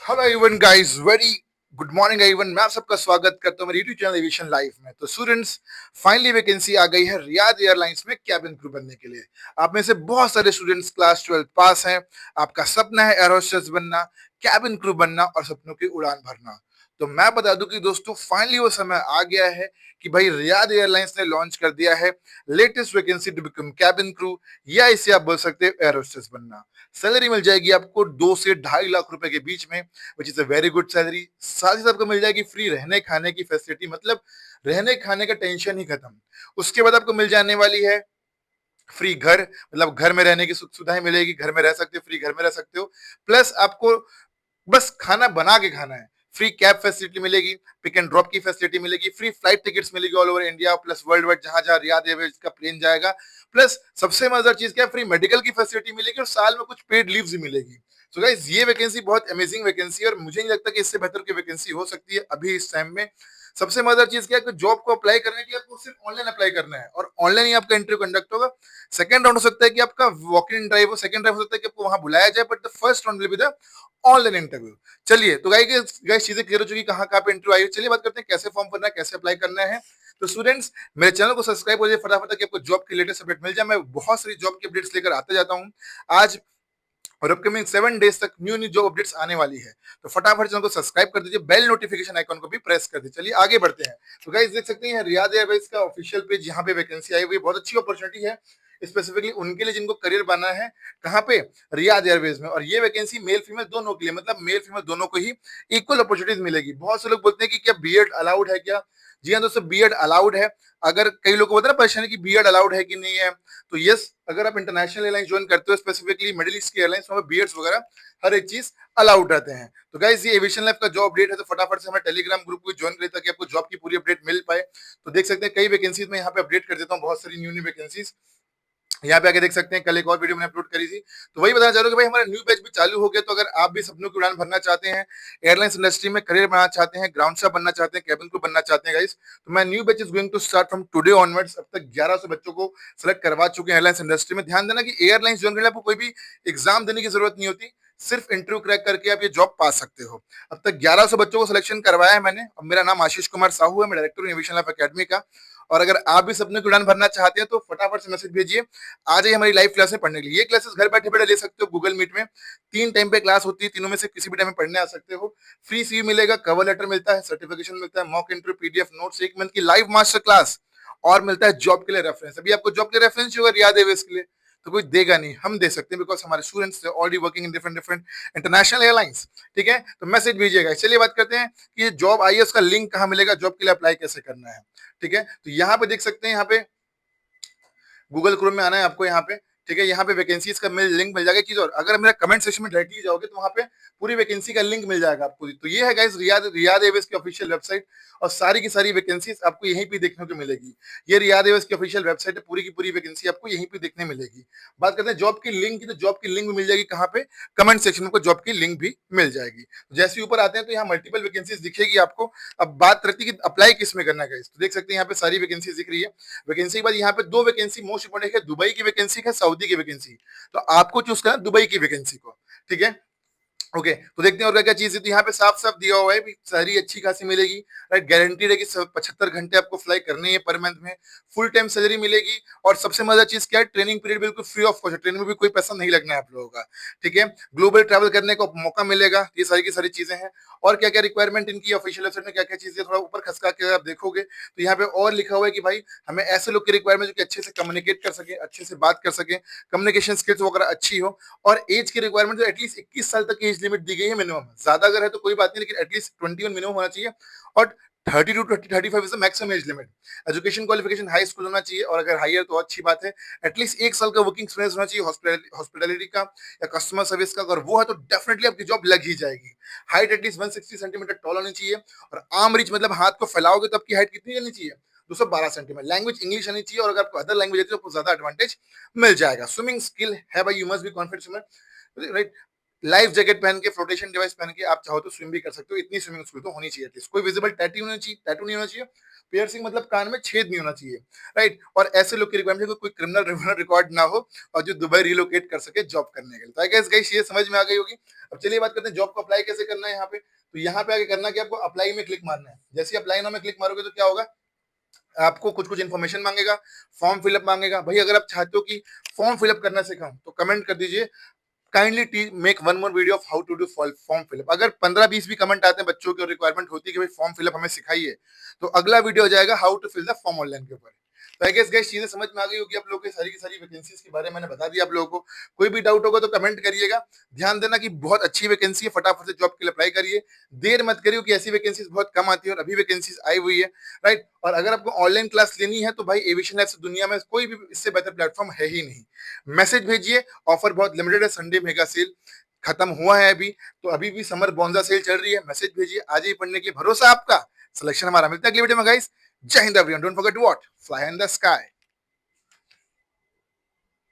Hello everyone guys, very good morning everyone. मैं आप सबका स्वागत करता हूं मेरे यूट्यूब चैनल एविएशन लाइफ में। तो स्टूडेंट्स, फाइनली वैकेंसी आ गई है रियाद एयरलाइंस में कैबिन क्रू बनने के लिए। आप में से बहुत सारे स्टूडेंट्स क्लास 12 पास हैं। आपका सपना है एयर होस्टेस बनना, कैबिन क्रू बनना और सपनों की उड़ान भरना। तो मैं बता दूं कि दोस्तों, फाइनली वो समय आ गया है कि भाई रियाद एयरलाइंस ने लॉन्च कर दिया है latest vacancy to become cabin crew, या इसे आप बोल सकते हैं एयर होस्टेस बनना। सैलरी मिल जाएगी आपको 2 से 2.5 लाख रुपए के बीच में, which is a very good salary. साथ ही साथ आपको मिल जाएगी फ्री रहने खाने की फैसिलिटी, मतलब रहने खाने का टेंशन ही खत्म। उसके बाद आपको मिल जाने वाली है फ्री घर, मतलब घर में रहने की सुख सुविधाएं मिलेगी। घर में रह सकते हो, फ्री घर में रह सकते हो। प्लस आपको बस खाना बना के खाना है। फ्री कैब फैसिलिटी मिलेगी, पिक एंड ड्रॉप की फैसिलिटी मिलेगी, फ्री फ्लाइट टिकट्स मिलेगी all over India plus world wide, जहां जहां रियाद एयरवेज का प्लेन जाएगा। प्लस सबसे मजेदार चीज क्या है, फ्री मेडिकल की फैसिलिटी मिलेगी और साल में कुछ पेड लीव्स भी मिलेगी। सो गाइस, ये वैकेंसी बहुत अमेजिंग वैकेंसी है और मुझे नहीं लगता कि इससे बेहतर की वैकेंसी हो सकती है अभी इस टाइम में। सबसे मजेदार चीज क्या है कि जॉब को अप्लाई करने के लिए आपको सिर्फ ऑनलाइन अप्लाई करना है और ऑनलाइन ही आपका इंटरव्यू कंडक्ट होगा। सेकंड राउंड हो सकता है कि आपका वॉक इन ड्राइव हो, सेकंड ड्राइव हो सकता है कि आपको वहां बुलाया जाए, but the first round will be the online interview. चलिए, तो गाइस चीजें क्लियर हो चुकी, कहाँ कहाँ पे इंटरव्यू आई है। चलिए बात करते हैं कैसे फॉर्म भरना है, कैसे अप्लाई करना है। तो स्टूडेंट्स, मेरे चैनल को सब्सक्राइब करिए फटाफट, ताकि आपको जॉब की लेटेस्ट अपडेट मिल जाए। मैं बहुत सारी जॉब की अपडेट्स लेकर आते जाता हूँ आज, और अपकमिंग 7 डेज तक न्यू न्यू जॉब अपडेट्स आने वाली है। तो फटाफट चैनल को सब्सक्राइब कर दीजिए, बेल नोटिफिकेशन आइकन को भी प्रेस कर दीजिए। चलिए आगे बढ़ते हैं। तो गाइस देख सकते हैं रियाद एयरवेज का ऑफिशियल पेज, यहाँ पे वैकेंसी आई हुई है। बहुत अच्छी अपॉर्चुनिटी है स्पेसिफिकली उनके लिए जिनको करियर बनाना है। कहाँ पे? रियाद एयरवेज में। और ये वैकेंसी मेल फीमेल दोनों के लिए, मतलब मेल फीमेल दोनों को ही इक्वल अपॉर्चुनिटीज मिलेगी। बहुत से लोग बोलते हैं कि क्या बीएड अलाउड है क्या। जी हाँ दोस्तों, बीएड अलाउड है। अगर कई लोगों को पता ना परेशानी कि बीएड अलाउड है कि नहीं है, तो यस, अगर आप इंटरनेशनल एयरलाइन ज्वाइन करते हो, स्पेसिफिकली मिडिल ईस्ट की एयरलाइंस, वहाँ बीएड्स वगैरह हर एक चीज अलाउड रहते हैं। तो गाइस, ये एविएशन लाइफ का जॉब अपडेट है, तो फटाफट से हमारे टेलीग्राम ग्रुप को ज्वाइन करें ताकि आपको जॉब की पूरी अपडेट मिल पाए। तो देख सकते हैं कई वैकेंसीज में यहाँ पे अपडेट कर देता हूँ, बहुत सारी न्यू न्यू वैकेंसीज यहाँ पे आके देख सकते हैं। कल एक और वीडियो मैंने अपलोड करी थी, तो वही बताना चाह रहा हूँ कि भाई हमारा न्यू बैच भी चालू हो गया। तो अगर आप भी सपनों की उड़ान भरना चाहते हैं, एयरलाइंस इंडस्ट्री में करियर बनाना चाहते हैं, ग्राउंड स्टाफ बनना चाहते हैं, कैबिन क्रू बनना चाहते हैं गाइस, तो मैं new batch is going to start from today onwards. अब तक 1100 बच्चों को सेलेक्ट करवा चुके हैं एयरलाइंस इंडस्ट्री में। ध्यान देना कि एयरलाइंस ज्वाइन करने आपको कोई भी एग्जाम देने की जरूरत नहीं होती, सिर्फ इंटरव्यू क्रैक करके आप ये जॉब पा सकते हो। अब तक 1100 बच्चों को सिलेक्शन करवाया है मैंने। अब मेरा नाम आशीष कुमार साहू है, मैं डायरेक्टर हूँ एविएशन लाइफ एकेडमी का। और अगर आप भी सपने की उड़ान भरना चाहते हैं तो फटाफट से मैसेज भेजिए, आ जाइए हमारी लाइव क्लास में पढ़ने के लिए। ये क्लासेस घर बैठे बैठे ले सकते हो गूगल मीट में। 3 टाइम पे क्लास होती है, तीनों में से किसी भी टाइम में पढ़ने आ सकते हो। फ्री सीवी मिलेगा, कवर लेटर मिलता है, सर्टिफिकेशन मिलता है, mock interview, PDF notes, 1 month की लाइव मास्टर क्लास, और मिलता है जॉब के लिए रेफरेंस। अभी आपको जॉब के लिए रेफरेंस होगा रियाद एयरवेज के लिए, तो कोई देगा नहीं, हम दे सकते हैं, बिकॉज हमारे students already working in different different international airlines. ठीक है, तो मैसेज भेजिएगा। चलिए बात करते हैं कि ये जॉब आई है, उसका लिंक कहाँ मिलेगा, जॉब के लिए अप्लाई कैसे करना है। ठीक है, तो यहाँ पे देख सकते हैं, यहाँ पे गूगल क्रोम में आना है आपको। यहाँ पे ठीक है, यहाँ पे वैकेंसीज का लिंक मिल जाएगा। चीज और, अगर मेरा कमेंट सेक्शन में डायरेक्टली जाओगे तो वहाँ पे पूरी वैकेंसी का लिंक मिल जाएगा आपको। तो ये है गाइस रियाद रियाद एयरवेज की ऑफिशियल वेबसाइट, और सारी की सारी वैकेंसीज आपको यहीं पे देखने को मिलेगी। ये रियाद एयरवेज की ऑफिशियल वेबसाइट है, पूरी की पूरी वैकेंसी आपको यहीं पे देखने मिलेगी। बात करते हैं जॉब की लिंक की, तो जॉब की लिंक भी मिल जाएगी कहाँ पे, कमेंट सेक्शन में आपको जॉब की लिंक भी मिल जाएगी। जैसे ही ऊपर आते हैं तो यहाँ मल्टीपल वैकेंसीज दिखेगी आपको। अब बात रहती है कि अप्लाई किस में करना है गाइस, तो देख सकते हैं यहाँ पे सारी वैकेंसी दिख रही है। वैकेंसी के बाद यहाँ पे 2 वैकेंसी मोस्ट इंपोर्टेंट है, दुबई की वैकेंसी है, सऊदी की वैकेंसी। तो आपको चूज करना दुबई की वैकेंसी को। ठीक है, ओके, तो देखते हैं और क्या क्या चीज है। तो यहाँ पे साफ साफ दिया हुआ है भी, सैलरी अच्छी खासी मिलेगी, राइट, गारंटीड है कि 75 घंटे आपको फ्लाई करने हैं पर मंथ में। फुल टाइम सैलरी मिलेगी, और सबसे मजा चीज क्या है, ट्रेनिंग पीरियड बिल्कुल फ्री ऑफ कॉस्ट है, ट्रेनिंग में भी कोई पैसा नहीं लगना है आप लोगों का। ठीक है, ग्लोबल ट्रैवल करने का मौका मिलेगा, ये सारी की सारी चीजें हैं। और क्या क्या रिक्वायरमेंट इनकी ऑफिशियल वेबसाइट में क्या क्या चीजें, थोड़ा ऊपर खसका के आप देखोगे तो यहाँ पे और लिखा हुआ है कि भाई हमें ऐसे लोग की रिक्वायरमेंट जो कि अच्छे से कम्युनिकेट कर सके, अच्छे से बात कर सके, कम्युनिकेशन स्किल्स वगैरह अच्छी हो। और एज की रिक्वायरमेंट जो एटलीस्ट 21 साल तक की एज लिमिट दी गई है मिनिमम। ज्यादा अगर है तो कोई बात नहीं, लेकिन एटलीस्ट 21 मिनिमम होना चाहिए। और 30 to 35 is the maximum age limit. Education qualification high school होना चाहिए, और अगर हाई है तो अच्छी बात है। एटलीस्ट 1 साल का वर्किंग एक्सपीरियंस होना चाहिए हॉस्पिटैलिटी का या कस्टमर सर्विस का। अगर वो है तो डेफिनेटली आपकी जॉब लग ही जाएगी। हाइट एटलीस्ट 160 सेंटीमीटर टॉल होनी चाहिए, और आर्म रीच मतलब हाथ को फैलाओगे तो आपकी हाइट कितनी रहनी चाहिए, 212 सेंटीमीटर। लैंग्वेज इंग्लिश आनी चाहिए, और अगर आपको अदर लैंग्वेज आती है तो आपको ज्यादा एडवांटेज मिल जाएगा। स्विमिंग स्किल है भाई, you must be confident swimmer, right. Life jacket पहन के, फ्लोटेशन डिवाइस पहन के आप चाहो तो स्विम भी कर सकते हो। इतनी स्विमिंग स्कूल तो होनी चाहिए एटलीस्ट। कोई विजिबल टैटू नहीं होना चाहिए। पियर्सिंग मतलब कान में छेद नहीं होना चाहिए, राइट। और ऐसे लोग की रिक्वायरमेंट है कोई क्रिमिनल रिकॉर्ड ना हो और जो दुबई रिलोकेट कर सके जॉब करने के लिए। तो आई गेस गाइस ये समझ में आ गई होगी। अब चलिए बात करते हैं जॉब को अप्लाई कैसे करना है यहाँ पे। तो यहाँ पे आगे करना कि आपको अप्लाई में क्लिक मारना है। जैसे अप्लाई नाउ में क्लिक मारोगे तो क्या होगा, आपको कुछ कुछ इन्फॉर्मेशन मांगेगा, फॉर्म फिलअप मांगेगा। भाई अगर आप चाहते हो कि फॉर्म फिलअप करना सिखाऊं तो कमेंट कर दीजिए, kindly make one more video of how to do form fill up. अगर 15-20 भी कमेंट आते हैं बच्चों की रिक्वायरमेंट होती है कि भाई फॉर्म फिलअप हमें सिखाइए, तो अगला वीडियो हो जाएगा how to fill the form online के ऊपर। तो आई गेस गाइस चीजें समझ में आ गई होगी आप लोगों की सारी वैकेंसीज के बारे में मैंने बता दिया आप लोगों को। कोई भी डाउट होगा तो कमेंट करिएगा। ध्यान देना कि बहुत अच्छी वैकेंसी है, फटाफट से जॉब के लिए अप्लाई करिए। देर मत करिए कि ऐसी वैकेंसीज बहुत कम आती है और अभी वैकेंसीज आई हुई है, राइट। और अगर आपको ऑनलाइन क्लास लेनी है तो भाई एविएशन लैब्स दुनिया में कोई भी इससे बेहतर प्लेटफॉर्म है ही नहीं। मैसेज भेजिए, ऑफर बहुत लिमिटेड है, संडे मेगा सेल खत्म हुआ है अभी, तो अभी भी समर बोनसा सेल चल रही है। मैसेज भेजिए, आज ही पढ़ने की भरोसा आपका, सिलेक्शन हमारा। मिलता है अगली वीडियो में guys. Jai Hind everyone, don't forget to what fly in the sky.